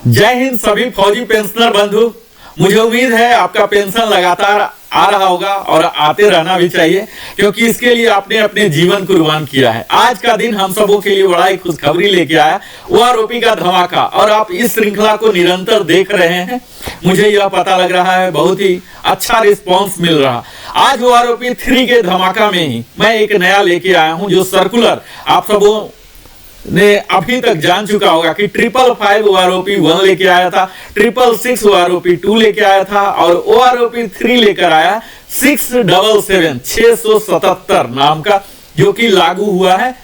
जय हिंद सभी फौजी पेंशनर बंधु। मुझे उम्मीद है आपका पेंशन लगातार आ रहा होगा और आते रहना भी चाहिए, क्योंकि इसके लिए आपने अपने जीवन कुर्बान किया है। आज का दिन हम सबों के लिए बड़ा ही खुशखबरी लेके आया, ओआरओपी का धमाका। और आप इस श्रृंखला को निरंतर देख रहे हैं, मुझे यह पता लग रहा है बहुत ही अच्छा रिस्पॉन्स मिल रहा। आज ओआरओपी 3 के धमाका में ही मैं एक नया लेके आया हूं, जो सर्कुलर आप सबों ने अभी तक जान चुका होगा कि 555 ओआरओपी 1 लेके आया था, 666 ओआरओपी 2 लेके आया था और ओआरओपी 3 लेकर आया 677 नाम का, जो कि लागू हुआ है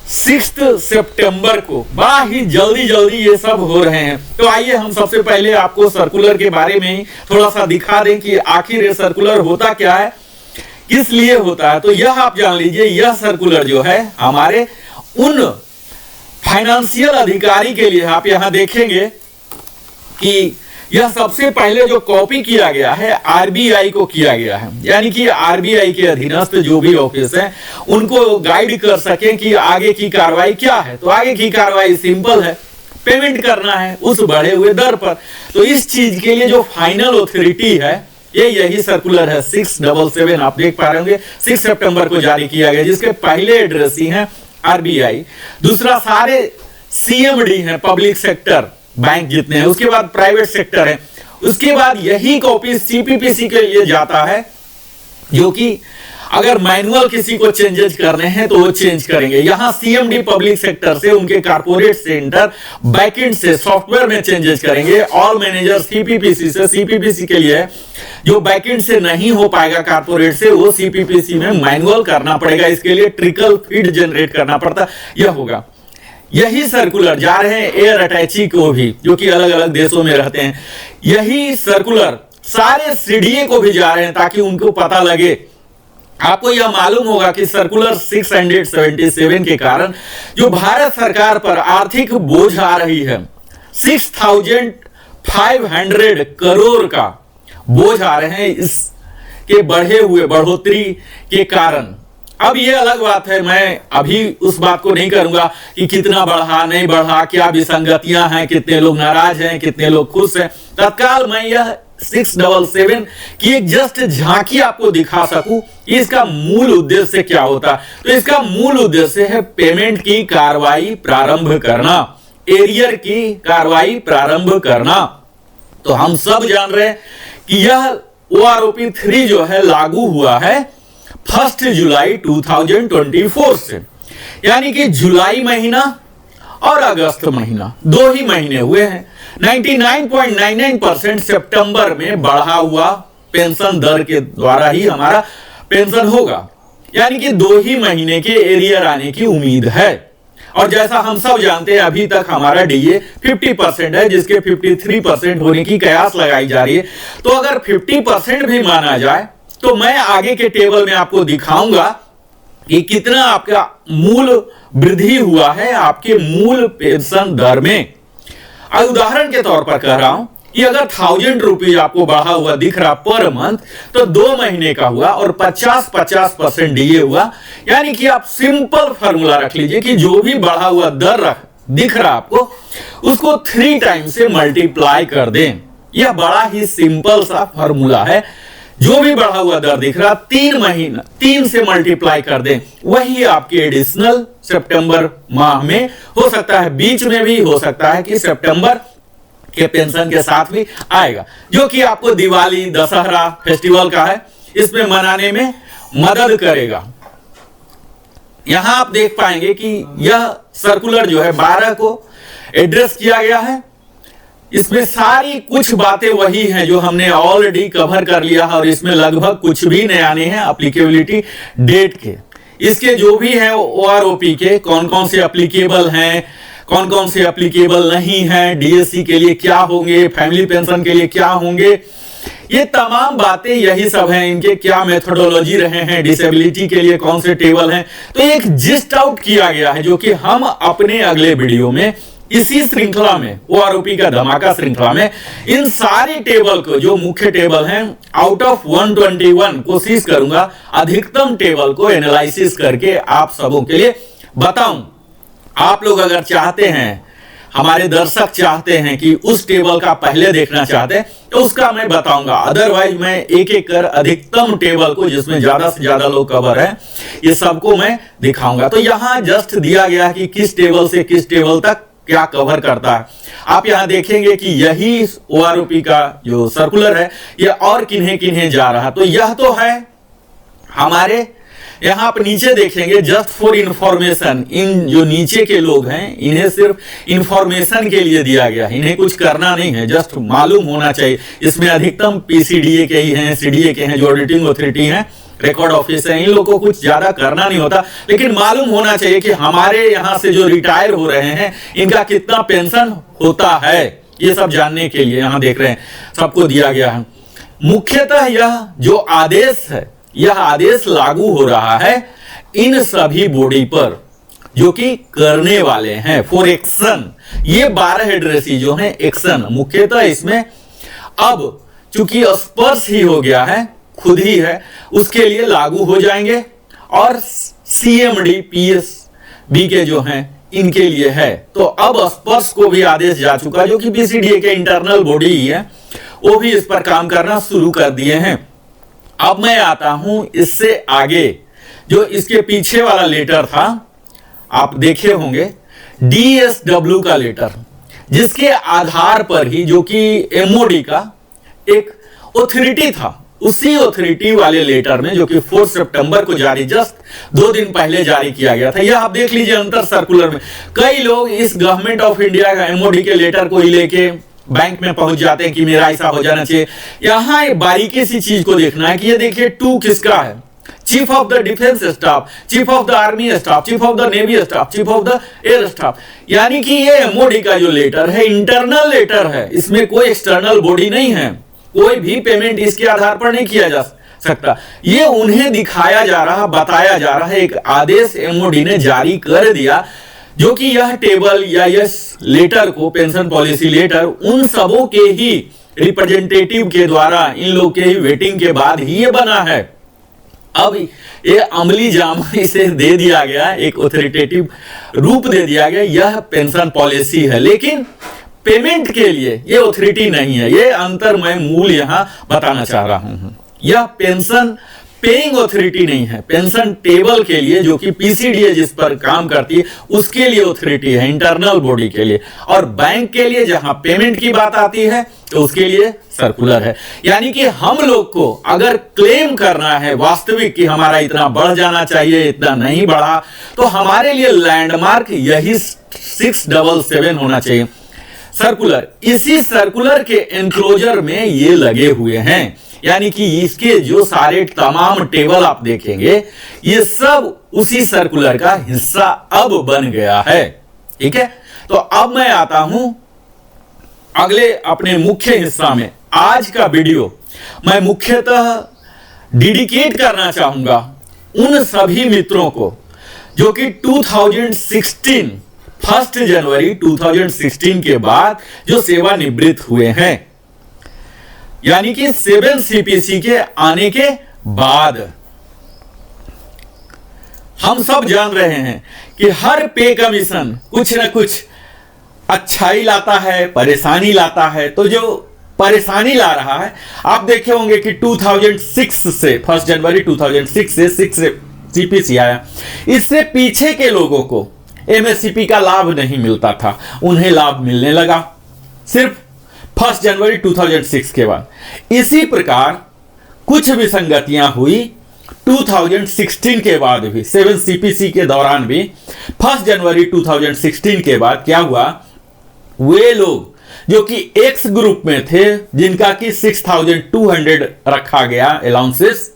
6 सितंबर को। बड़ा ही जल्दी ये सब हो रहे हैं। तो आइए हम सबसे पहले आपको सर्कुलर के बारे में ही थोड़ा सा दिखा दें कि आखिर ये सर्कुलर होता क्या है, किस लिए होता है। तो यह आप जान लीजिए, यह सर्कुलर जो है हमारे उन फाइनेंशियल अधिकारी के लिए, आप यहां देखेंगे कि यह सबसे पहले जो कॉपी किया गया है आरबीआई को किया गया है, यानी कि आरबीआई के अधीनस्थ जो भी ऑफिस है उनको गाइड कर सकें कि आगे की कार्रवाई क्या है। तो आगे की कार्रवाई सिंपल है, पेमेंट करना है उस बढ़े हुए दर पर। तो इस चीज के लिए जो फाइनल अथॉरिटी है यही सर्कुलर है 677। आप देख पा रहे होंगे 6 सितंबर को जारी किया गया, जिसके पहले एड्रेसी हैं आरबीआई, दूसरा सारे सीएमडी हैं, पब्लिक सेक्टर बैंक जितने हैं, उसके बाद प्राइवेट सेक्टर है, उसके बाद यही कॉपी सीपीपीसी के लिए जाता है, जो कि अगर मैनुअल किसी को चेंजेस करने हैं तो वो चेंज करेंगे। यहां सीएमडी पब्लिक सेक्टर से उनके कारपोरेट सेंटर बैकएंड से सॉफ्टवेयर में चेंजेस करेंगे। ऑल मैनेजर सीपीपीसी से, सीपीपीसी के लिए जो बैकएंड से नहीं हो पाएगा कारपोरेट से, वो सीपीपीसी में मैनुअल करना पड़ेगा। इसके लिए ट्रिकल फीड जनरेट करना पड़ता, यह होगा। यही सर्कुलर जा रहे हैं एयर अटैची को भी, जो कि अलग अलग देशों में रहते हैं। यही सर्कुलर सारे सीडीए को भी जा रहे हैं, ताकि उनको पता लगे। आपको यह मालूम होगा कि सर्कुलर 677 के कारण जो भारत सरकार पर आर्थिक बोझ आ रही है, 6500 करोड़ का बोझ आ रहे हैं इसके बढ़ोतरी के कारण। अब यह अलग बात है, मैं अभी उस बात को नहीं करूंगा कि कितना बढ़ा नहीं बढ़ा, क्या विसंगतियां हैं, कितने लोग नाराज हैं, कितने लोग खुश हैं। तत्काल मैं यह 677 की एक जस्ट झांकी आपको दिखा सकूं कि इसका मूल उद्देश्य क्या होता। तो इसका मूल उद्देश्य है पेमेंट की कार्रवाई प्रारंभ करना, एरियर की कार्रवाई प्रारंभ करना। तो हम सब जान रहे हैं कि यह ओआरओपी 3 जो है लागू हुआ है 1 जुलाई 2024 से, यानी कि जुलाई महीना और अगस्त महीना 2 ही महीने हुए हैं। 99.99% सितंबर में बढ़ा हुआ पेंशन दर के द्वारा ही हमारा पेंशन होगा, यानी कि 2 ही महीने के एरियर आने की उम्मीद है। और जैसा हम सब जानते हैं, अभी तक हमारा डीए 50% है, जिसके 53% होने की कयास लगाई जा रही है। तो अगर 50% भी माना जाए तो मैं आगे के टेबल में आपको दिखाऊंगा कि कितना आपका मूल वृद्धि हुआ है आपके मूल पेंशन दर में। उदाहरण के तौर पर कह रहा हूं कि अगर 1000 रुपीज आपको बढ़ा हुआ दिख रहा पर मंथ, तो 2 महीने का हुआ और 50% डीए हुआ। यानी कि आप सिंपल फॉर्मूला रख लीजिए कि जो भी बढ़ा हुआ दर दिख रहा आपको, उसको 3 टाइम से मल्टीप्लाई कर दें। यह बड़ा ही सिंपल सा फॉर्मूला है। जो भी बढ़ा हुआ दर दिख रहा 3 से मल्टीप्लाई कर दें, वही आपके एडिशनल सितंबर माह में हो सकता है, बीच में भी हो सकता है कि सितंबर के पेंशन के साथ भी आएगा, जो कि आपको दिवाली दशहरा फेस्टिवल का है, इसमें मनाने में मदद करेगा। यहां आप देख पाएंगे कि यह सर्कुलर जो है 12 को एड्रेस किया गया है। इसमें सारी कुछ बातें वही हैं जो हमने ऑलरेडी कवर कर लिया है, और इसमें लगभग कुछ भी नया नहीं है एप्लीकेबिलिटी डेट के। इसके जो भी हैं ओआरओपी के कौन कौन से एप्लीकेबल हैं, कौन कौन से एप्लीकेबल नहीं हैं, डीएससी के लिए क्या होंगे, फैमिली पेंशन के लिए क्या होंगे, ये तमाम बातें यही सब हैं। इनके क्या मेथोडोलॉजी रहे हैं, डिसेबिलिटी के लिए कौन से टेबल हैं, तो एक जिस्ट आउट किया गया है, जो कि हम अपने अगले वीडियो में इसी श्रृंखला में, ओआरओपी का धमाका श्रृंखला में, इन सारे टेबल को, जो मुख्य टेबल हैं, आउट ऑफ 121 कोशिश करूंगा अधिकतम टेबल को एनालिसिस करके आप सबों के लिए बताऊं। आप लोग अगर चाहते हैं हमारे दर्शक चाहते हैं कि उस टेबल का पहले देखना चाहते हैं तो उसका मैं बताऊंगा, अदरवाइज मैं एक एक कर अधिकतम टेबल को जिसमें ज्यादा से ज्यादा लोग कवर है ये सबको मैं दिखाऊंगा। तो यहाँ जस्ट दिया गया है कि किस टेबल से किस टेबल तक क्या कवर करता है। आप यहां देखेंगे कि यही OROP का जो सर्कुलर है ये और किन्हें किन्हें जा रहा, तो यह तो है हमारे यहां आप नीचे देखेंगे जस्ट फॉर इंफॉर्मेशन, इन जो नीचे के लोग हैं इन्हें सिर्फ इंफॉर्मेशन के लिए दिया गया है, इन्हें कुछ करना नहीं है, जस्ट मालूम होना चाहिए। इसमें अधिकतम PCDA के ही हैं, CDA के हैं, जो ऑडिटिंग अथॉरिटी हैं, रिकॉर्ड ऑफिस है, इन लोगों को कुछ ज्यादा करना नहीं होता, लेकिन मालूम होना चाहिए कि हमारे यहां से जो रिटायर हो रहे हैं इनका कितना पेंशन होता है, ये सब जानने के लिए यहां देख रहे हैं सबको दिया गया है। मुख्यतः यह जो आदेश है यह आदेश लागू हो रहा है इन सभी बॉडी पर जो कि करने वाले हैं फॉर एक्शन। ये 12 एड्रेसी जो हैं एक्शन मुख्यतः इसमें अब चूंकि स्पर्श ही हो गया है, खुद ही है, उसके लिए लागू हो जाएंगे और CMD PSB के जो हैं इनके लिए है। तो अब स्पर्श को भी आदेश जा चुका जो कि PCDA के इंटरनल बॉडी ही है, वो भी इस पर काम करना शुरू कर दिए हैं। अब मैं आता हूं इससे आगे जो इसके पीछे वाला लेटर था, आप देखे होंगे DSW का लेटर, जिसके आधार पर ही जो कि MOD का एक ऑथोरिटी था, उसी ऑथोरिटी वाले लेटर में जो कि 4 सितंबर को जारी, जस्ट 2 दिन पहले जारी किया गया था। यह आप देख लीजिए अंतर सर्कुलर में कई लोग इस गवर्नमेंट ऑफ इंडिया का MOD के लेटर को ही लेके बैंक में पहुंच जाते हैं कि मेरा ऐसा हो जाना चाहिए। यहां एक बारीकी सी चीज को देखना है कि ये देखिए 2 किसका है, chief of the defence staff, chief of the army staff, chief of the navy staff, chief of the air staff, यानी कि ये MOD का जो लेटर है इंटरनल लेटर है, इसमें कोई एक्सटर्नल बॉडी नहीं है, कोई भी पेमेंट इसके आधार पर नहीं किया जा सकता। ये उन्हें दिखाया जा रहा, बताया जा रहा है, एक आदेश MOD ने जारी कर दिया जो कि यह टेबल या यह लेटर को, पेंशन पॉलिसी लेटर, उन सबों के ही रिप्रेजेंटेटिव के द्वारा, इन लोग के ही वेटिंग के बाद ही ये बना है। अब ये अमली जामा इसे दे दिया गया, एक ऑथोरिटेटिव रूप दे दिया गया, यह पेंशन पॉलिसी है, लेकिन पेमेंट के लिए ये ऑथोरिटी नहीं है। ये अंतर मैं मूल यहां बताना चाह रहा हूं। यह पेंशन पेइंग ऑथोरिटी नहीं है, पेंशन टेबल के लिए जो कि PCDA जिस पर काम करती है उसके लिए ऑथोरिटी है, इंटरनल बॉडी के लिए, और बैंक के लिए जहां पेमेंट की बात आती है तो उसके लिए सर्कुलर है। यानी कि हम लोग को अगर क्लेम करना है वास्तविक कि हमारा इतना बढ़ जाना चाहिए, इतना नहीं बढ़ा, तो हमारे लिए लैंडमार्क यही 677 होना चाहिए सर्कुलर। इसी सर्कुलर के एनक्लोजर में ये लगे हुए हैं, यानी कि इसके जो सारे तमाम टेबल आप देखेंगे ये सब उसी सर्कुलर का हिस्सा अब बन गया है। ठीक है, तो अब मैं आता हूं अगले अपने मुख्य हिस्सा में। आज का वीडियो मैं मुख्यतः डेडिकेट करना चाहूंगा उन सभी मित्रों को जो कि 2016 1 जनवरी 2016 के बाद जो सेवानिवृत्त हुए हैं, यानी कि 7 CPC के आने के बाद। हम सब जान रहे हैं कि हर पे कमीशन कुछ ना कुछ अच्छाई लाता है, परेशानी लाता है। तो जो परेशानी ला रहा है, आप देखे होंगे कि 2006 से 1 जनवरी 2006 से 6 CPC आया। इससे पीछे के लोगों को MSCP का लाभ नहीं मिलता था, उन्हें लाभ मिलने लगा सिर्फ 1 जनवरी 2006 के बाद। इसी प्रकार कुछ विसंगतियां हुई 2016 के बाद भी, 7 CPC के दौरान भी। 1 जनवरी 2016 के बाद क्या हुआ, वे लोग जो कि X ग्रुप में थे जिनका कि 6200 रखा गया अलाउंसेस,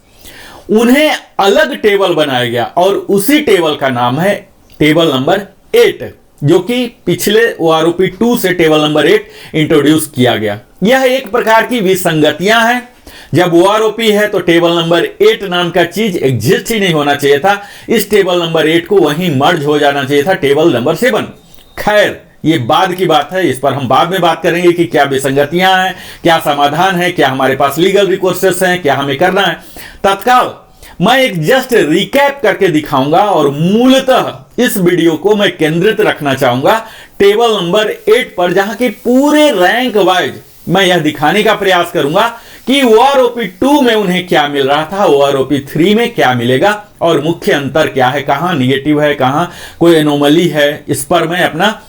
उन्हें अलग टेबल बनाया गया और उसी टेबल का नाम है टेबल नंबर 8, जो कि पिछले OROP 2 से टेबल नंबर 8 इंट्रोड्यूस किया गया। यह एक प्रकार की विसंगतियां हैं। जब OROP है तो टेबल नंबर 8 नाम का चीज एग्जिस्ट ही नहीं होना चाहिए था, इस टेबल नंबर 8 को वहीं मर्ज हो जाना चाहिए था टेबल नंबर 7। खैर ये बाद की बात है, इस पर हम बाद में बात करेंगे कि क्या विसंगतियां हैं, क्या समाधान है, क्या हमारे पास लीगल रिकोर्सेस हैं, क्या हमें करना है। तत्काल मैं एक जस्ट रिकैप करके दिखाऊंगा और मूलतः इस वीडियो को मैं केंद्रित रखना चाहूंगा टेबल नंबर 8 पर, जहां की पूरे रैंक वाइज मैं यह दिखाने का प्रयास करूंगा कि OROP 2 में उन्हें क्या मिल रहा था, OROP 3 में क्या मिलेगा और मुख्य अंतर क्या है, कहां निगेटिव है, कहां कोई एनोमली है। इस पर मैं अपना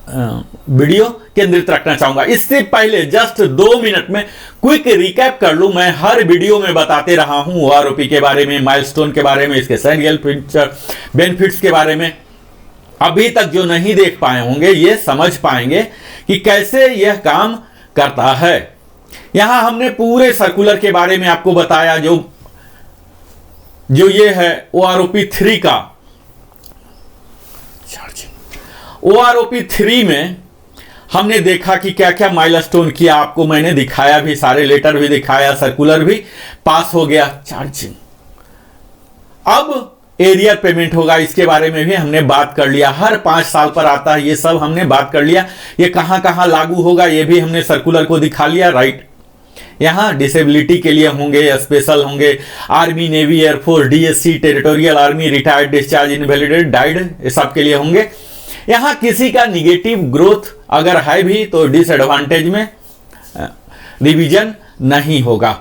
वीडियो केंद्रित रखना चाहूंगा। इससे पहले जस्ट 2 मिनट में क्विक रिकैप कर लूं। मैं हर वीडियो में बताते रहा हूं OROP के बारे में, माइलस्टोन के बारे में, इसके सैरियल बेनिफिट्स के बारे में। अभी तक जो नहीं देख पाए होंगे ये समझ पाएंगे कि कैसे यह काम करता है। यहां हमने पूरे सर्कुलर के बारे में आपको बताया, जो ये है OROP 3 का OROP 3 में हमने देखा कि क्या क्या माइलस्टोन किया, आपको मैंने दिखाया भी, सारे लेटर भी दिखाया, सर्कुलर भी पास हो गया। चार्जिंग अब एरियर पेमेंट होगा, इसके बारे में भी हमने बात कर लिया। हर 5 साल पर आता है, ये सब हमने बात कर लिया। ये कहां कहां लागू होगा ये भी हमने सर्कुलर को दिखा लिया, राइट। यहां डिसेबिलिटी के लिए होंगे, स्पेशल होंगे, army, navy, air force, DSC, territorial army, retired, discharge, invalidate, died, ये सब के लिए होंगे। यहां किसी का निगेटिव ग्रोथ अगर है भी तो डिसएडवांटेज में रिवीजन नहीं होगा।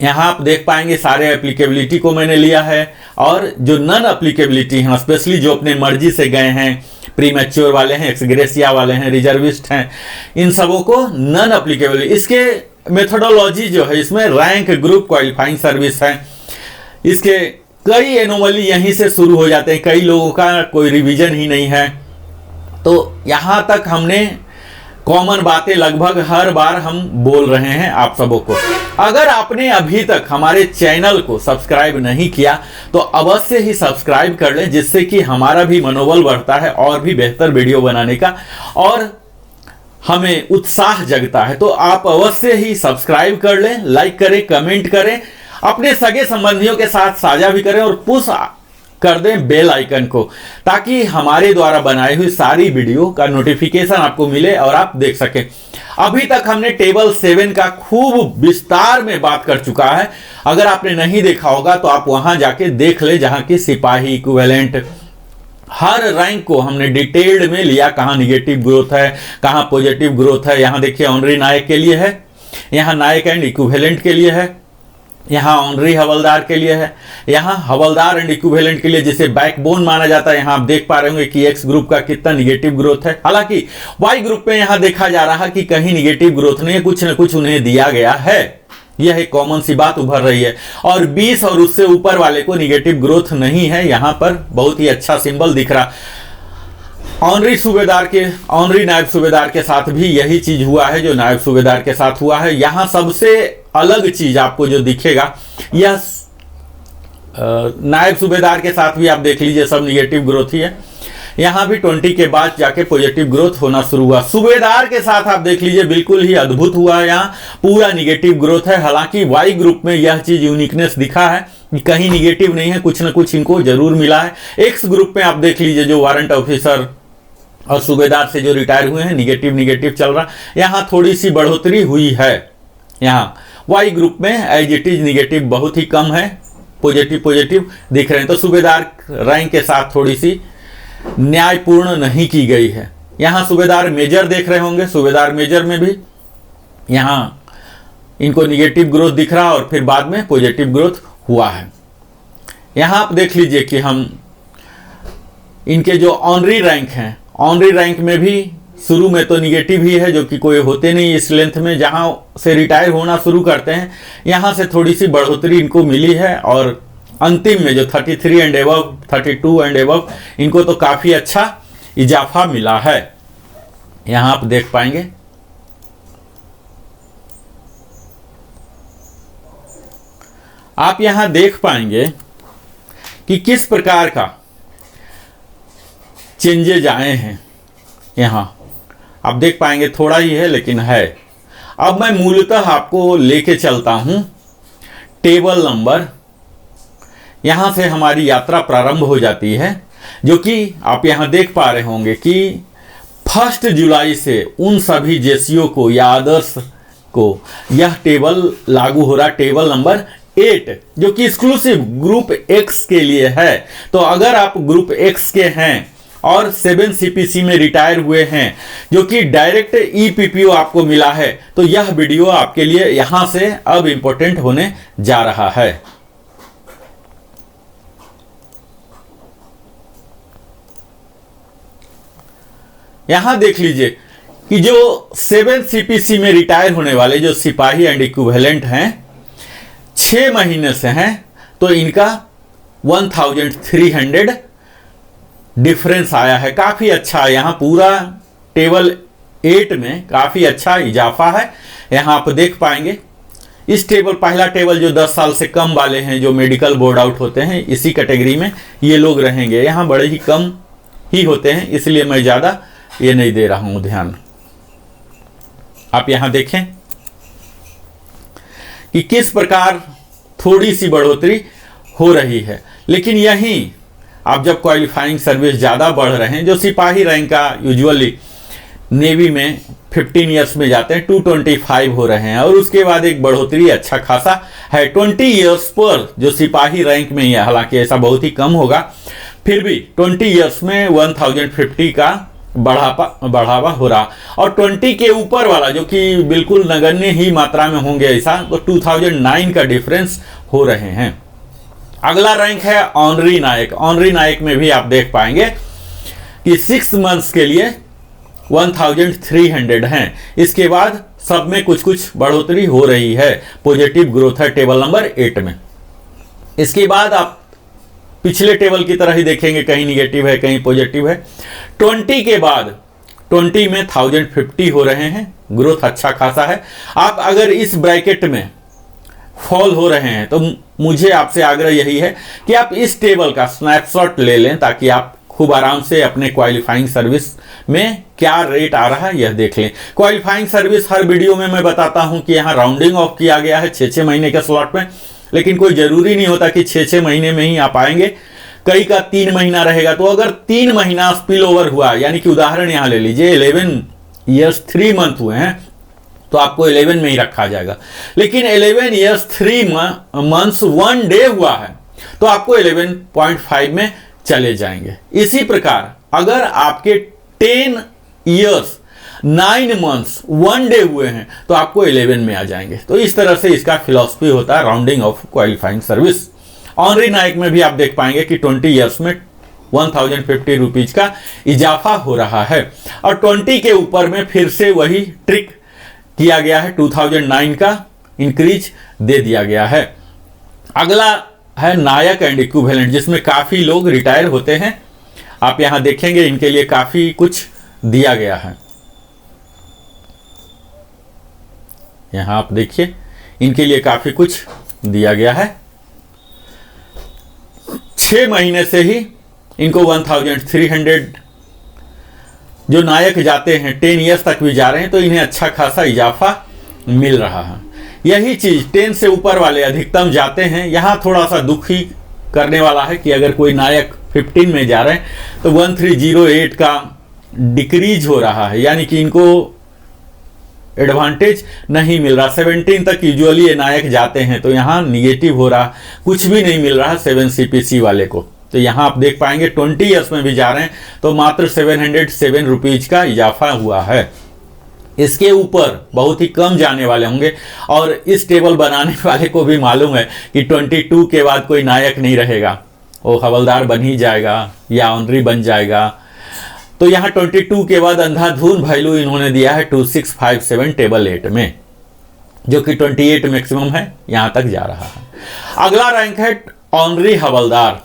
यहां आप देख पाएंगे सारे एप्लीकेबिलिटी को मैंने लिया है, और जो नॉन एप्लीकेबिलिटी हैं, स्पेशली जो अपने मर्जी से गए हैं, प्रीमैच्योर वाले हैं, एक्सग्रेसिया वाले हैं, रिजर्विस्ट हैं, इन सबों को नॉन एप्लीकेबल। इसके मेथोडोलॉजी जो है, इसमें रैंक, ग्रुप, क्वालिफाइंग सर्विस है। इसके कई एनोमली यहीं से शुरू हो जाते हैं, कई लोगों का कोई रिवीजन ही नहीं है। तो यहां तक हमने कॉमन बातें लगभग हर बार हम बोल रहे हैं आप सबों को। अगर आपने अभी तक हमारे चैनल को सब्सक्राइब नहीं किया तो अवश्य ही सब्सक्राइब कर लें, जिससे कि हमारा भी मनोबल बढ़ता है और भी बेहतर वीडियो बनाने का, और हमें उत्साह जगता है। तो आप अवश्य ही सब्सक्राइब कर लें, लाइक करें, कमेंट करें, अपने सगे संबंधियों के साथ साझा भी करें, और पुश कर दें बेल आइकन को, ताकि हमारे द्वारा बनाई हुई सारी वीडियो का नोटिफिकेशन आपको मिले और आप देख सकें। अभी तक हमने टेबल 7 का खूब विस्तार में बात कर चुका है। अगर आपने नहीं देखा होगा तो आप वहां जाके देख ले, जहां की सिपाही, इक्विवेलेंट, हर रैंक को हमने डिटेल्ड में लिया, कहां निगेटिव ग्रोथ है, कहां पॉजिटिव ग्रोथ है। यहां देखिए ऑनरी नायक के लिए है, यहां नायक एंड इक्विवेलेंट के लिए है, यहां ऑनरी हवलदार के लिए है, यहां हवलदार एंड इक्विवेलेंट के लिए, जिसे बैकबोन माना जाता है। यहां आप देख पा रहे होंगे कि एक्स ग्रुप का कितना निगेटिव ग्रोथ है। हालांकि वाई ग्रुप में यहां देखा जा रहा है कि कहीं निगेटिव ग्रोथ नहीं है, कुछ न कुछ उन्हें दिया गया है। यह एक कॉमन सी बात उभर रही है। और 20 और उससे ऊपर वाले को निगेटिव ग्रोथ नहीं है। यहां पर बहुत ही अच्छा सिंबल दिख रहा। ऑनरी सूबेदार के, ऑनरी नायब सूबेदार के साथ भी यही चीज हुआ है जो नायब सूबेदार के साथ हुआ है। यहां सबसे अलग चीज आपको जो दिखेगा, यह नायब सूबेदार के साथ भी आप देख लीजिए, सब निगेटिव ग्रोथ ही है। यहां भी 20 के बाद जाके पॉजिटिव ग्रोथ होना शुरू हुआ। सूबेदार के साथ आप देख लीजिए, बिल्कुल ही अद्भुत हुआ है, यहाँ पूरा निगेटिव ग्रोथ है। हालांकि वाई ग्रुप में यह चीज यूनिकनेस दिखा है कि कहीं निगेटिव नहीं है, कुछ न कुछ इनको जरूर मिला है। एक्स ग्रुप में आप देख लीजिए, जो वारंट ऑफिसर और सूबेदार से जो रिटायर हुए हैं, निगेटिव चल रहा। यहाँ थोड़ी सी बढ़ोतरी हुई है। यहाँ वाई ग्रुप में एज इट इज निगेटिव बहुत ही कम है, पॉजिटिव दिख रहे हैं। तो सूबेदार रैंक के साथ थोड़ी सी न्यायपूर्ण नहीं की गई है। यहाँ सूबेदार मेजर देख रहे होंगे, सूबेदार मेजर में भी यहाँ इनको निगेटिव ग्रोथ दिख रहा और फिर बाद में पॉजिटिव ग्रोथ हुआ है। यहाँ आप देख लीजिए कि हम इनके जो ऑनरी रैंक हैं, ऑनरी रैंक में भी शुरू में तो निगेटिव ही है, जो कि कोई होते नहीं इस लेंथ में। जहां से रिटायर होना शुरू करते हैं, यहां से थोड़ी सी बढ़ोतरी इनको मिली है, और अंतिम में जो 33 एंड एबव, 32 एंड एबव, इनको तो काफी अच्छा इजाफा मिला है। यहां आप देख पाएंगे। आप यहां देख पाएंगे कि किस प्रकार का चेंजेज आए हैं। यहां आप देख पाएंगे, थोड़ा ही है लेकिन है। अब मैं मूलतः आपको लेके चलता हूं टेबल नंबर, यहां से हमारी यात्रा प्रारंभ हो जाती है, जो कि आप यहां देख पा रहे होंगे कि 1 जुलाई से उन सभी जेसीओ को या अदर्स को यह टेबल लागू हो रहा। टेबल नंबर 8 जो कि एक्सक्लूसिव ग्रुप एक्स के लिए है। तो अगर आप ग्रुप एक्स के हैं और 7 CPC में रिटायर हुए हैं जो कि डायरेक्ट EPPO आपको मिला है, तो यह वीडियो आपके लिए यहां से अब इंपॉर्टेंट होने जा रहा है। यहां देख लीजिए कि जो 7 CPC में रिटायर होने वाले जो सिपाही एंड इक्विवेलेंट हैं 6 महीने से हैं, तो इनका 1300 डिफरेंस आया है। काफी अच्छा, यहां पूरा टेबल 8 में काफी अच्छा इजाफा है। यहां आप देख पाएंगे इस टेबल, पहला टेबल जो 10 साल से कम वाले हैं जो मेडिकल बोर्ड आउट होते हैं, इसी कैटेगरी में ये लोग रहेंगे। यहां बड़े ही कम ही होते हैं, इसलिए मैं ज्यादा ये नहीं दे रहा हूं ध्यान। आप यहां देखें कि किस प्रकार थोड़ी सी बढ़ोतरी हो रही है। लेकिन यहीं आप जब क्वालिफाइंग सर्विस ज़्यादा बढ़ रहे हैं, जो सिपाही रैंक का यूजुअली नेवी में 15 ईयर्स में जाते हैं 225 हो रहे हैं, और उसके बाद एक बढ़ोतरी अच्छा खासा है 20 ईयर्स पर जो सिपाही रैंक में ही है। हालांकि ऐसा बहुत ही कम होगा, फिर भी 20 ईयर्स में 1050 का बढ़ावा हो रहा। और 20 के ऊपर वाला जो कि बिल्कुल नगण्य ही मात्रा में होंगे ऐसा, तो 2009 का डिफरेंस हो रहे हैं। अगला रैंक है ऑनरी नायक। ऑनरी नायक में भी आप देख पाएंगे कि 6 मंथ्स के लिए 1300 हैं। इसके बाद सब में कुछ कुछ बढ़ोतरी हो रही है, पॉजिटिव ग्रोथ है टेबल नंबर 8 में। इसके बाद आप पिछले टेबल की तरह ही देखेंगे, कहीं निगेटिव है कहीं पॉजिटिव है। 20 के बाद 20 में 1050 हो रहे हैं, ग्रोथ अच्छा खासा है। आप अगर इस ब्रैकेट में फॉल हो रहे हैं तो मुझे आपसे आग्रह यही है कि आप इस टेबल का स्नैपशॉट ले लें, ताकि आप खूब आराम से अपने क्वालिफाइंग सर्विस में क्या रेट आ रहा है यह देख लें। क्वालिफाइंग सर्विस हर वीडियो में मैं बताता हूं कि यहाँ राउंडिंग ऑफ किया गया है 6-6 महीने के स्लॉट में, लेकिन कोई जरूरी नहीं होता कि 6-6 महीने में ही आप आएंगे। कई का 3 महीना रहेगा, तो अगर 3 महीना स्पिल ओवर हुआ, यानी कि उदाहरण यहां ले लीजिए 11 ईयर्स 3 मंथ हुए हैं, तो आपको 11 में ही रखा जाएगा। लेकिन 11 ईयर्स 3 मंथ्स 1 डे हुआ है, तो आपको 11.5 में चले जाएंगे। इसी प्रकार अगर आपके 10 ईयर्स 9 मंथ्स 1 डे हुए हैं, तो आपको 11 में आ जाएंगे। तो इस तरह से इसका फिलॉसफी होता है rounding off qualifying service. Honorary नायक में भी आप देख पाएंगे कि 20 ईयर्स में 1050 रुपीज का इजाफा हो रहा है, और 20 के ऊपर में फिर से वही ट्रिक किया गया है, 2009 का इंक्रीज दे दिया गया है। अगला है नायक एंड इक्विवेलेंट, जिसमें काफी लोग रिटायर होते हैं। आप यहां देखेंगे इनके लिए काफी कुछ दिया गया है। यहां आप देखिए इनके लिए काफी कुछ दिया गया है। 6 महीने से ही इनको 1300 जो नायक जाते हैं 10 ईयर्स तक भी जा रहे हैं, तो इन्हें अच्छा खासा इजाफा मिल रहा है। यही चीज 10 से ऊपर वाले अधिकतम जाते हैं। यहां थोड़ा सा दुख ही करने वाला है कि अगर कोई नायक 15 में जा रहे हैं तो 1308 का डिक्रीज हो रहा है, यानी कि इनको एडवांटेज नहीं मिल रहा। 17 तक यूजुअली ये नायक जाते हैं, तो यहाँ निगेटिव हो रहा, कुछ भी नहीं मिल रहा 7 CPC वाले को। तो यहाँ आप देख पाएंगे 20 ईयर्स में भी जा रहे हैं तो मात्र 707 रुपीज का इजाफा हुआ है। इसके ऊपर बहुत ही कम जाने वाले होंगे, और इस टेबल बनाने वाले को भी मालूम है कि 22 के बाद कोई नायक नहीं रहेगा, वो हवलदार बन ही जाएगा या ऑनरी बन जाएगा। तो यहाँ 22 के बाद अंधाधुन वैल्यू इन्होंने दिया है 2657 टेबल 8 में, जो कि 28 मैक्सिमम है, यहां तक जा रहा है। अगला रैंक है ऑनरी हवलदार,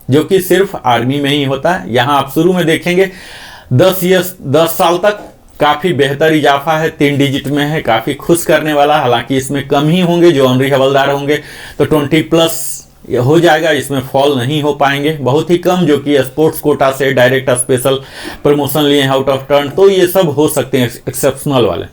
जो कि सिर्फ आर्मी में ही होता है। यहां आप शुरू में देखेंगे 10 साल तक काफी बेहतर इजाफा है, 3 डिजिट में है, काफी खुश करने वाला। हालांकि इसमें कम ही होंगे जो ऑनरी हवलदार होंगे, तो 20+ हो जाएगा, इसमें फॉल नहीं हो पाएंगे। बहुत ही कम जो कि स्पोर्ट्स कोटा से डायरेक्ट स्पेशल प्रमोशन लिए आउट ऑफ टर्न, तो ये सब हो सकते हैं एक्सेप्शनल वाले।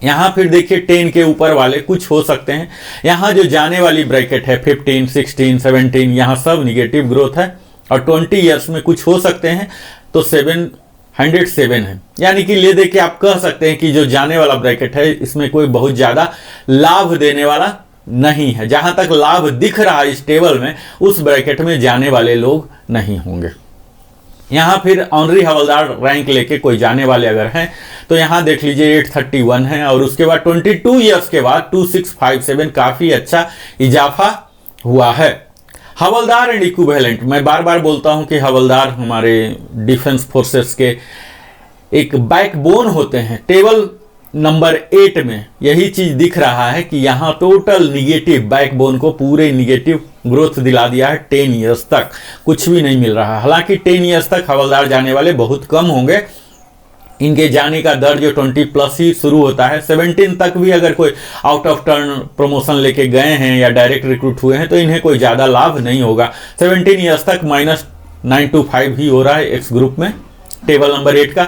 यहाँ फिर देखिए 10 के ऊपर वाले कुछ हो सकते हैं। यहाँ जो जाने वाली ब्रैकेट है 15, 16, 17, यहाँ सब निगेटिव ग्रोथ है, और 20 ईयर्स में कुछ हो सकते हैं, तो 707 है। यानी कि ले दे के आप कह सकते हैं कि जो जाने वाला ब्रैकेट है इसमें कोई बहुत ज्यादा लाभ देने वाला नहीं है। जहां तक लाभ दिख रहा है इस टेबल में, उस ब्रैकेट में जाने वाले लोग नहीं होंगे। यहाँ फिर ऑनरी हवलदार रैंक लेके कोई जाने वाले अगर हैं तो यहाँ देख लीजिए 831 है, और उसके बाद 22 ईयर्स के बाद 2657 काफ़ी अच्छा इजाफा हुआ है। हवलदार एंड इक्विवेलेंट, मैं बार बार बोलता हूँ कि हवलदार हमारे डिफेंस फोर्सेस के एक बैकबोन होते हैं। टेबल नंबर 8 में यही चीज दिख रहा है कि यहाँ टोटल निगेटिव, बैकबोन को पूरे निगेटिव ग्रोथ दिला दिया है। 10 ईयर्स तक कुछ भी नहीं मिल रहा। हालांकि 10 ईयर्स तक हवलदार जाने वाले बहुत कम होंगे। इनके जाने का दर जो 20+ ही शुरू होता है। 17 तक भी अगर कोई आउट ऑफ टर्न प्रमोशन लेके गए हैं या डायरेक्ट रिक्रूट हुए हैं तो इन्हें कोई ज़्यादा लाभ नहीं होगा। 17 ईयर्स तक -925 ही हो रहा है एक्स ग्रुप में टेबल नंबर 8 का।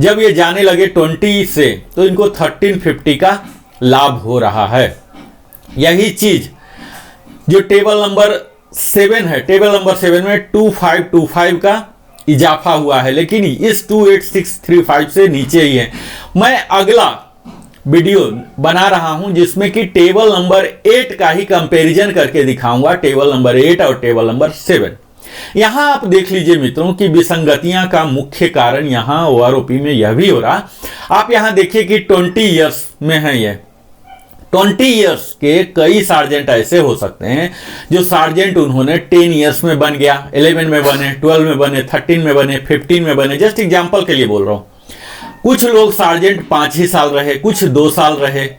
जब ये जाने लगे 20 से तो इनको 1350 का लाभ हो रहा है। यही चीज जो टेबल नंबर 7 है, टेबल नंबर 7 में 2525 का इजाफा हुआ है, लेकिन इस 28635 से नीचे ही है। मैं अगला वीडियो बना रहा हूं जिसमें कि टेबल नंबर 8 का ही कंपैरिजन करके दिखाऊंगा, टेबल नंबर 8 और टेबल नंबर 7। यहां आप देख लीजिए मित्रों कि विसंगतियां का मुख्य कारण यहां ओआरओपी में यह भी हो रहा। आप यहां देखिए कि 20 ईयर्स में है ये 20 ईयर्स के कई सार्जेंट ऐसे हो सकते हैं जो सार्जेंट उन्होंने 10 ईयर्स में बन गया, 11 में बने, 12 में बने, 13 में बने, 15 में बने। जस्ट एग्जांपल के लिए बोल रहा हूं। कुछ लोग सार्जेंट 5 ही साल रहे, कुछ 2 साल रहे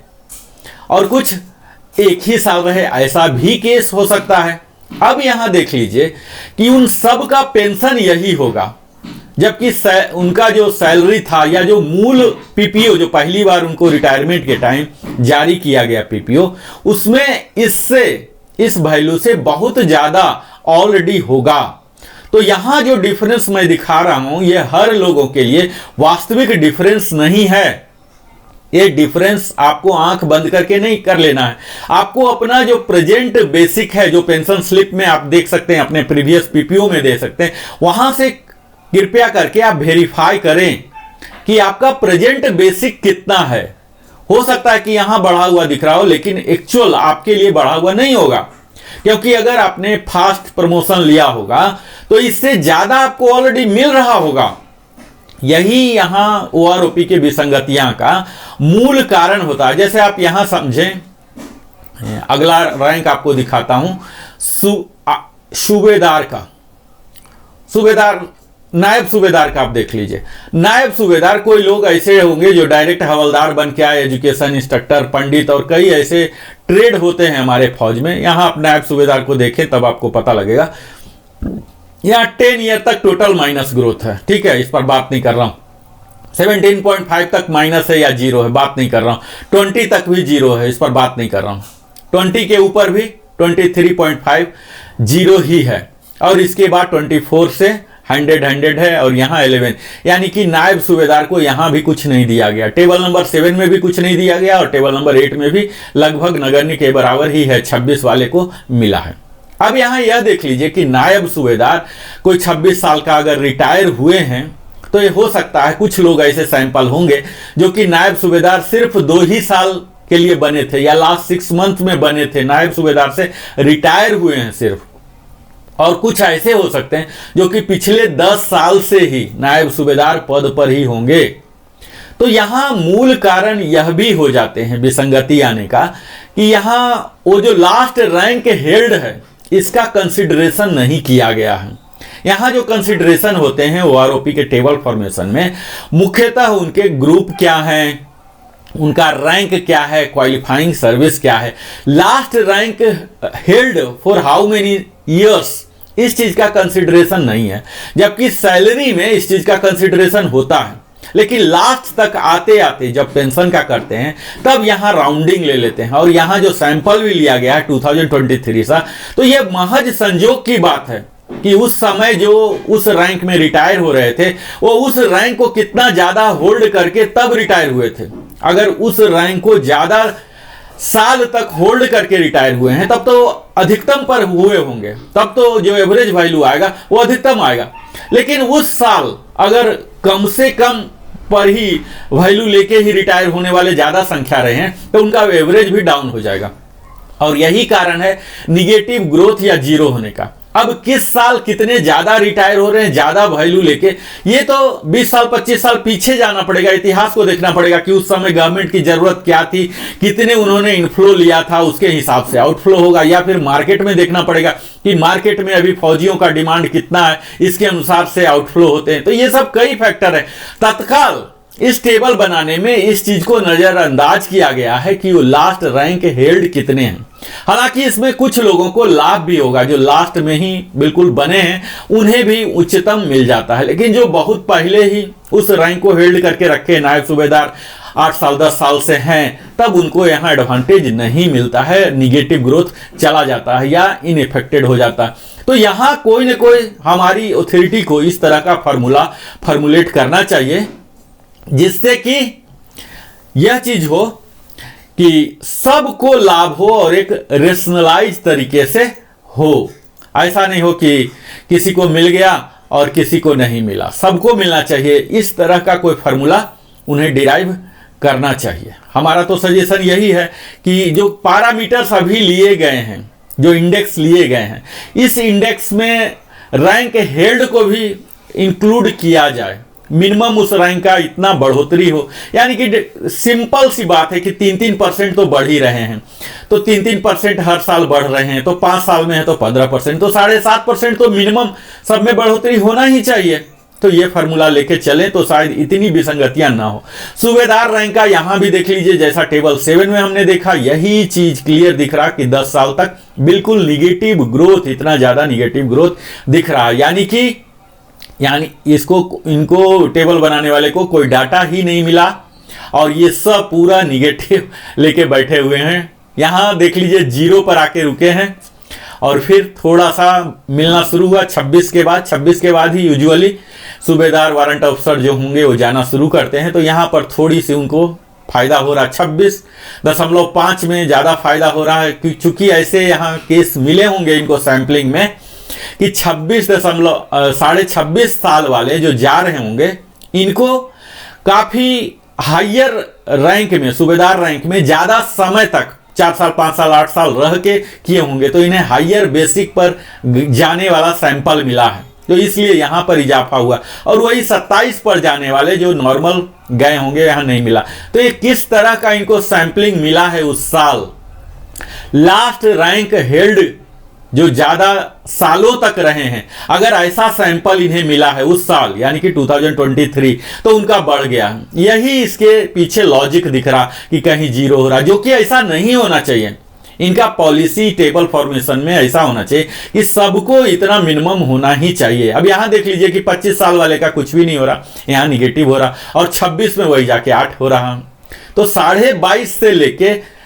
और कुछ 1 ही साल रहे। ऐसा भी केस हो सकता है। अब यहां देख लीजिए कि उन सब का पेंशन यही होगा, जबकि उनका जो सैलरी था या जो मूल पीपीओ जो पहली बार उनको रिटायरमेंट के टाइम जारी किया गया पीपीओ, उसमें इससे इस वैल्यू से बहुत ज्यादा ऑलरेडी होगा। तो यहां जो डिफरेंस मैं दिखा रहा हूं ये हर लोगों के लिए वास्तविक डिफरेंस नहीं है। ये डिफरेंस आपको आंख बंद करके नहीं कर लेना है। आपको अपना जो प्रेजेंट बेसिक है, जो पेंशन स्लिप में आप देख सकते हैं, अपने प्रीवियस पीपीओ में दे सकते हैं, वहां से कृपया करके आप वेरीफाई करें कि आपका प्रेजेंट बेसिक कितना है। हो सकता है कि यहां बढ़ा हुआ दिख रहा हो लेकिन एक्चुअल आपके लिए बढ़ा हुआ नहीं होगा, क्योंकि अगर आपने फास्ट प्रमोशन लिया होगा तो इससे ज्यादा आपको ऑलरेडी मिल रहा होगा। यही यहां ओआरओपी के विसंगतियां का मूल कारण होता है। जैसे आप यहां समझें, अगला रैंक आपको दिखाता हूं सूबेदार का, सूबेदार नायब सूबेदार का आप देख लीजिए। नायब सूबेदार कोई लोग ऐसे होंगे जो डायरेक्ट हवलदार बन के आए, एजुकेशन इंस्ट्रक्टर, पंडित और कई ऐसे ट्रेड होते हैं हमारे फौज में। यहां आप नायब सूबेदार को देखें तब आपको पता लगेगा। यहाँ 10 ईयर तक टोटल माइनस ग्रोथ है, ठीक है, इस पर बात नहीं कर रहा हूं। 17.5 तक माइनस है या जीरो है, बात नहीं कर रहा हूं। 20 तक भी जीरो है, इस पर बात नहीं कर रहा हूं। 20 के ऊपर भी 23.5 जीरो ही है, और इसके बाद 24 से 100 है, और यहाँ 11, यानी कि नायब सूबेदार को यहाँ भी कुछ नहीं दिया गया। टेबल नंबर 7 में भी कुछ नहीं दिया गया और टेबल नंबर 8 में भी लगभग नगण्य के बराबर ही है, 26 वाले को मिला है। अब यहाँ यह देख लीजिए कि नायब सूबेदार कोई 26 साल का अगर रिटायर हुए हैं तो ये हो सकता है कुछ लोग ऐसे सैंपल होंगे जो कि नायब सूबेदार सिर्फ 2 ही साल के लिए बने थे या लास्ट 6 मंथ में बने थे, नायब सूबेदार से रिटायर हुए हैं सिर्फ। और कुछ ऐसे हो सकते हैं जो कि पिछले 10 साल से ही नायब सूबेदार पद पर ही होंगे। तो यहां मूल कारण यह भी हो जाते हैं विसंगति आने का कि यहां वो जो लास्ट रैंक हेल्ड है इसका कंसिडरेशन नहीं किया गया है। यहां जो कंसिडरेशन होते हैं ओआरओपी के टेबल फॉर्मेशन में मुख्यतः उनके ग्रुप क्या हैं, उनका रैंक क्या है, क्वालिफाइंग सर्विस क्या है, last rank held for how many years, इस चीज का कंसिडरेशन नहीं है। जबकि सैलरी में इस चीज का कंसिडरेशन होता है, लेकिन लास्ट तक आते आते जब पेंशन का करते हैं तब यहां राउंडिंग ले लेते हैं। और यहां जो सैंपल भी लिया गया है 2023 सा, तो यह महज संजोग की बात है कि उस समय जो उस रैंक में रिटायर हो रहे थे वो उस रैंक को कितना ज्यादा होल्ड करके तब रिटायर हुए थे। अगर उस रैंक को ज्यादा साल तक होल्ड करके रिटायर हुए हैं तब तो अधिकतम पर हुए होंगे, तब तो जो एवरेज वैल्यू आएगा वो अधिकतम आएगा। लेकिन उस साल अगर कम से कम पर ही वैल्यू लेके ही रिटायर होने वाले ज्यादा संख्या रहे हैं तो उनका एवरेज भी डाउन हो जाएगा। और यही कारण है निगेटिव ग्रोथ या जीरो होने का। अब किस साल कितने ज्यादा रिटायर हो रहे हैं ज्यादा वैल्यू लेके, ये तो 20 साल 25 साल पीछे जाना पड़ेगा, इतिहास को देखना पड़ेगा कि उस समय गवर्नमेंट की जरूरत क्या थी, कितने उन्होंने इनफ्लो लिया था, उसके हिसाब से आउटफ्लो होगा। या फिर मार्केट में देखना पड़ेगा कि मार्केट में अभी फौजियों का डिमांड कितना है, इसके अनुसार से आउटफ्लो होते हैं। तो ये सब कई फैक्टर है। तत्काल इस टेबल बनाने में इस चीज को नजरअंदाज किया गया है कि वो लास्ट रैंक हेल्ड कितने हैं। हालांकि इसमें कुछ लोगों को लाभ भी होगा, जो लास्ट में ही बिल्कुल बने हैं उन्हें भी उच्चतम मिल जाता है, लेकिन जो बहुत पहले ही उस रैंक को हेल्ड करके रखे नायब सूबेदार 8 साल 10 साल से हैं, तब उनको यहाँ एडवांटेज नहीं मिलता है, निगेटिव ग्रोथ चला जाता है या इनइफेक्टेड हो जाता है। तो यहाँ कोई ना कोई हमारी अथॉरिटी को इस तरह का फॉर्मुलेट करना चाहिए जिससे कि यह चीज हो कि सबको लाभ हो और एक रेशनलाइज तरीके से हो। ऐसा नहीं हो कि किसी को मिल गया और किसी को नहीं मिला, सबको मिलना चाहिए। इस तरह का कोई फार्मूला उन्हें डिराइव करना चाहिए। हमारा तो सजेशन यही है कि जो पैरामीटर्स अभी लिए गए हैं, जो इंडेक्स लिए गए हैं, इस इंडेक्स में रैंक हेल्ड को भी इंक्लूड किया जाए। मिनिमम उस रैंक का इतना बढ़ोतरी हो, यानी कि सिंपल सी बात है कि 3-3% तो बढ़ ही रहे हैं, तो 3-3% हर साल बढ़ रहे हैं, तो 5 साल में है तो 15%, तो 7.5% तो मिनिमम सब में बढ़ोतरी होना ही चाहिए। तो ये फार्मूला लेके चलें तो शायद इतनी विसंगतियां ना हो। सूबेदार रैंक का यहां भी देख लीजिए, जैसा टेबल 7 में हमने देखा, यही चीज क्लियर दिख रहा कि 10 साल तक बिल्कुल निगेटिव ग्रोथ, इतना ज्यादा निगेटिव ग्रोथ दिख रहा है। यानी इनको टेबल बनाने वाले को कोई डाटा ही नहीं मिला और ये सब पूरा निगेटिव लेके बैठे हुए हैं। यहां देख लीजिए 0 पर आके रुके हैं और फिर थोड़ा सा मिलना शुरू हुआ 26 के बाद ही यूजुअली सूबेदार वारंट अफसर जो होंगे वो जाना शुरू करते हैं। तो यहां पर थोड़ी सी उनको फायदा हो रहा है, 26.5 में ज्यादा फायदा हो रहा है, चूंकि ऐसे यहाँ केस मिले होंगे इनको सैंपलिंग में कि 26.5 साल वाले जो जा रहे होंगे, इनको काफी हायर रैंक में, सूबेदार रैंक में ज्यादा समय तक 4 साल 5 साल 8 साल रह के किए होंगे, तो इन्हें हायर बेसिक पर जाने वाला सैंपल मिला है, तो इसलिए यहां पर इजाफा हुआ। और वही 27 पर जाने वाले जो नॉर्मल गए होंगे यहां नहीं मिला। तो ये किस तरह का इनको सैंपलिंग मिला है उस साल, लास्ट रैंक हेल्ड जो ज्यादा सालों तक रहे हैं, अगर ऐसा सैंपल इन्हें मिला है उस साल यानी कि 2023, तो उनका बढ़ गया। यही इसके पीछे लॉजिक दिख रहा कि कहीं 0 हो रहा, जो कि ऐसा नहीं होना चाहिए। इनका पॉलिसी टेबल फॉर्मेशन में ऐसा होना चाहिए कि सबको इतना मिनिमम होना ही चाहिए। अब यहां देख लीजिए कि 25 साल वाले का कुछ भी नहीं हो रहा, यहां निगेटिव हो रहा, और 26 में वही जाके 8 हो रहा। तो 22.5 से लेके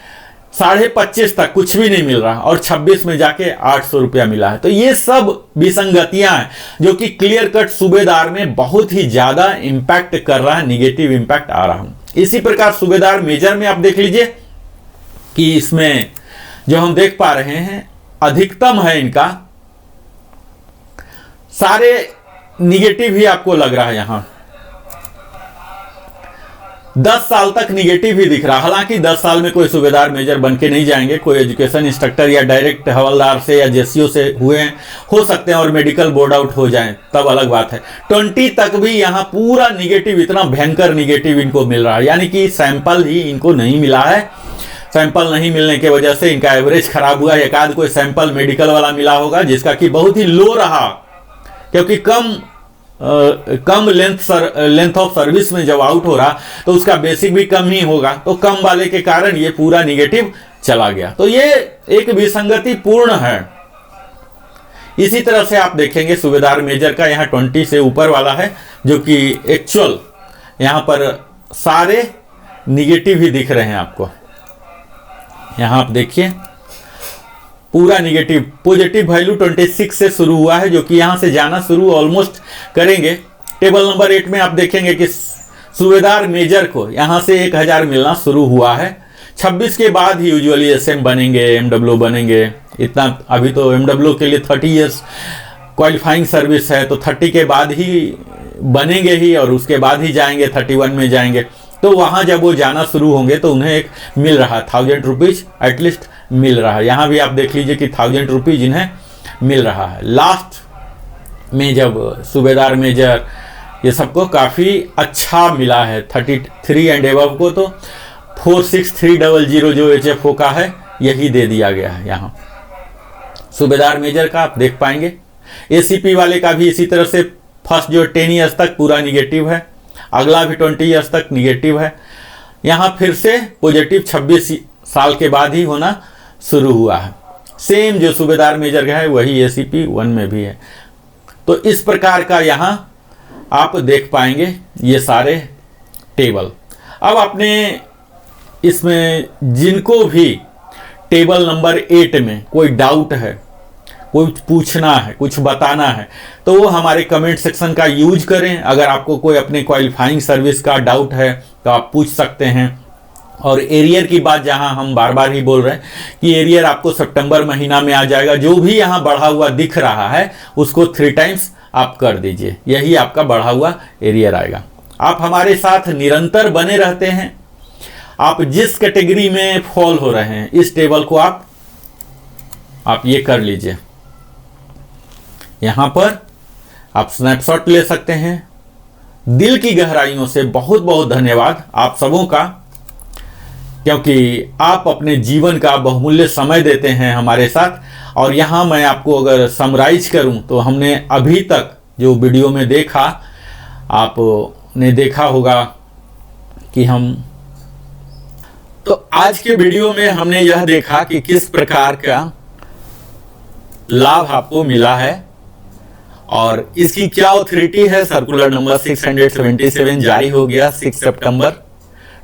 25.5 तक कुछ भी नहीं मिल रहा और 26 में जाके 800 रुपया मिला है। तो ये सब विसंगतियां हैं जो कि क्लियर कट सूबेदार में बहुत ही ज्यादा इंपैक्ट कर रहा है, निगेटिव इंपैक्ट आ रहा है। इसी प्रकार सूबेदार मेजर में आप देख लीजिए कि इसमें जो हम देख पा रहे हैं अधिकतम है इनका, सारे निगेटिव ही आपको लग रहा है। यहां 10 साल तक निगेटिव ही दिख रहा। हालांकि 10 साल में कोई सूबेदार मेजर बन के नहीं जाएंगे, कोई एजुकेशन इंस्ट्रक्टर या डायरेक्ट हवलदार से या जेसीओ से हुए हो सकते हैं और मेडिकल बोर्ड आउट हो जाएं, तब अलग बात है। 20 तक भी यहाँ पूरा निगेटिव, इतना भयंकर निगेटिव इनको मिल रहा है, यानी कि सैंपल ही इनको नहीं मिला है। सैंपल नहीं मिलने की वजह से इनका एवरेज खराब हुआ। एक आध कोई सैंपल मेडिकल वाला मिला होगा जिसका कि बहुत ही लो रहा, क्योंकि कम लेंथ ऑफ सर्विस में जब आउट हो रहा तो उसका बेसिक भी कम ही होगा, तो कम वाले के कारण ये पूरा निगेटिव चला गया। तो ये एक विसंगति पूर्ण है। इसी तरह से आप देखेंगे सूबेदार मेजर का यहाँ 20 से ऊपर वाला है, जो कि एक्चुअल यहाँ पर सारे निगेटिव ही दिख रहे हैं आपको। यहाँ आप देखिए पूरा निगेटिव, पॉजिटिव वैल्यू 26 से शुरू हुआ है, जो कि यहां से जाना शुरू ऑलमोस्ट करेंगे। टेबल नंबर 8 में आप देखेंगे कि सूबेदार मेजर को यहां से 1000 मिलना शुरू हुआ है। 26 के बाद ही यूजुअली एसएम बनेंगे, एमडब्ल्यू बनेंगे। इतना अभी तो एमडब्ल्यू के लिए 30 इयर्स क्वालिफाइंग सर्विस है, तो 30 के बाद ही बनेंगे ही और उसके बाद ही जाएंगे, 31 में जाएंगे। तो वहां जब वो जाना शुरू होंगे तो उन्हें एक मिल रहा 1000 रुपीज एटलीस्ट मिल रहा है। यहाँ भी आप देख लीजिए कि 1000 रुपीज इन्हें मिल रहा है। लास्ट में जब सूबेदार मेजर ये सबको काफ़ी अच्छा मिला है, 33 एंड एबव को तो 46300 जो HFO का है यही दे दिया गया है। यहाँ सूबेदार मेजर का आप देख पाएंगे। ACP वाले का भी इसी तरह से फर्स्ट जो 10 ईयर्स तक पूरा निगेटिव है, अगला भी 20 ईयर्स तक निगेटिव है। यहाँ फिर से पॉजिटिव 26 साल के बाद ही होना शुरू हुआ है। सेम जो सूबेदार मेजर का है वही ACP 1 में भी है। तो इस प्रकार का यहाँ आप देख पाएंगे ये सारे टेबल। अब आपने इसमें जिनको भी टेबल नंबर 8 में कोई डाउट है, कुछ पूछना है, कुछ बताना है, तो वो हमारे कमेंट सेक्शन का यूज करें। अगर आपको कोई अपने क्वालिफाइंग सर्विस का डाउट है तो आप पूछ सकते हैं। और एरियर की बात जहां हम बार बार ही बोल रहे हैं कि एरियर आपको सितंबर महीना में आ जाएगा। जो भी यहां बढ़ा हुआ दिख रहा है उसको 3 टाइम्स आप कर दीजिए, यही आपका बढ़ा हुआ एरियर आएगा। आप हमारे साथ निरंतर बने रहते हैं। आप जिस कैटेगरी में फॉल हो रहे हैं इस टेबल को आप ये कर लीजिए। यहां पर आप स्नैपशॉट ले सकते हैं। दिल की गहराइयों से बहुत बहुत धन्यवाद आप सबों का, क्योंकि आप अपने जीवन का बहुमूल्य समय देते हैं हमारे साथ। और यहाँ मैं आपको अगर समराइज करूँ तो हमने अभी तक जो वीडियो में देखा, आपने देखा होगा कि तो आज के वीडियो में हमने यह देखा कि किस प्रकार का लाभ आपको मिला है और इसकी क्या ऑथोरिटी है। सर्कुलर नंबर 677 जारी हो गया 6 सितंबर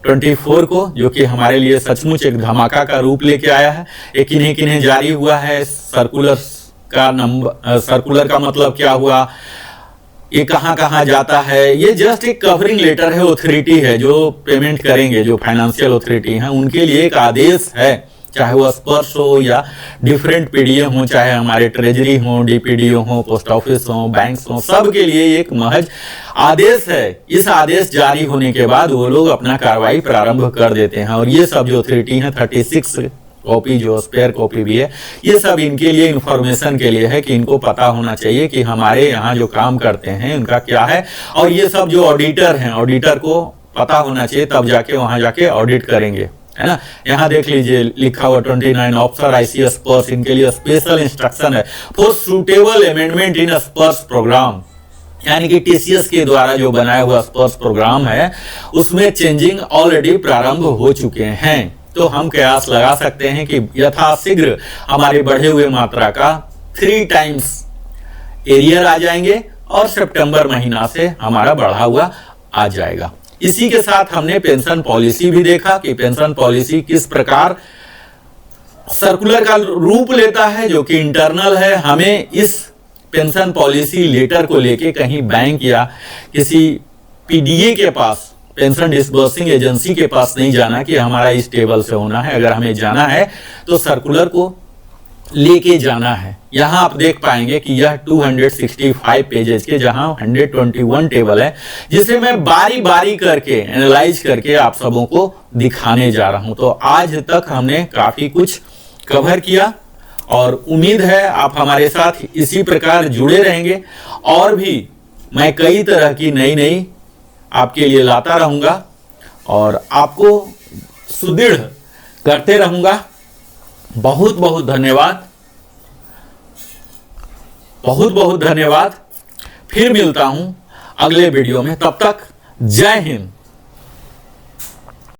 24 को, जो कि हमारे लिए सचमुच एक धमाका का रूप लेके आया है। ये किन्हीं किन्हीं जारी हुआ है। सर्कुलर का नंबर, सर्कुलर का मतलब क्या हुआ, ये कहाँ कहाँ जाता है, ये जस्ट एक कवरिंग लेटर है। ऑथोरिटी है जो पेमेंट करेंगे, जो फाइनेंशियल ऑथोरिटी है उनके लिए एक आदेश है, चाहे वो स्पर्श हो या डिफरेंट पीडीए हो, चाहे हमारे ट्रेजरी हो, डीपीडीओ हो, पोस्ट ऑफिस हो, बैंक्स हो, सब के लिए एक महज आदेश है। इस आदेश जारी होने के बाद वो लोग अपना कार्रवाई प्रारंभ कर देते हैं। और ये सब जो ऑथोरिटी है 36 कॉपी जो स्पेयर कॉपी भी है, ये सब इनके लिए इंफॉर्मेशन के लिए है कि इनको पता होना चाहिए कि हमारे यहाँ जो काम करते हैं उनका क्या है। और ये सब जो ऑडिटर हैं, ऑडिटर को पता होना चाहिए, तब जाके वहां जाके ऑडिट करेंगे, है ना। यहाँ देख लीजिए लिखा हुआ 29 ऑफिसर ICS स्पर्श, इनके लिए स्पेशल इंस्ट्रक्शन है फॉर सुटेबल अमेंडमेंट इन स्पर्श प्रोग्राम, यानी कि TCS के द्वारा जो बनाया हुआ स्पर्श प्रोग्राम है उसमें चेंजिंग ऑलरेडी प्रारंभ हो चुके हैं। तो हम कयास लगा सकते हैं कि यथाशीघ्र हमारे बढ़े हुए मात्रा का 3 टाइम्स एरियर आ जाएंगे और सितंबर महीना से हमारा बढ़ा हुआ आ जाएगा। इसी के साथ हमने पेंशन पॉलिसी भी देखा कि पेंशन पॉलिसी किस प्रकार सर्कुलर का रूप लेता है, जो कि इंटरनल है। हमें इस पेंशन पॉलिसी लेटर को लेके कहीं बैंक या किसी PDA के पास, पेंशन डिस्बर्सिंग एजेंसी के पास नहीं जाना कि हमारा इस टेबल से होना है। अगर हमें जाना है तो सर्कुलर को लेके जाना है। यहां आप देख पाएंगे कि यह 265 पेजेस के जहां 121 टेबल है, जिसे मैं बारी बारी करके एनालाइज करके आप सबों को दिखाने जा रहा हूं। तो आज तक हमने काफी कुछ कवर किया और उम्मीद है आप हमारे साथ इसी प्रकार जुड़े रहेंगे। और भी मैं कई तरह की नई आपके लिए लाता रहूंगा और आपको सुदृढ़ करते रहूंगा। बहुत बहुत धन्यवाद, बहुत बहुत धन्यवाद। फिर मिलता हूं अगले वीडियो में, तब तक जय हिंद।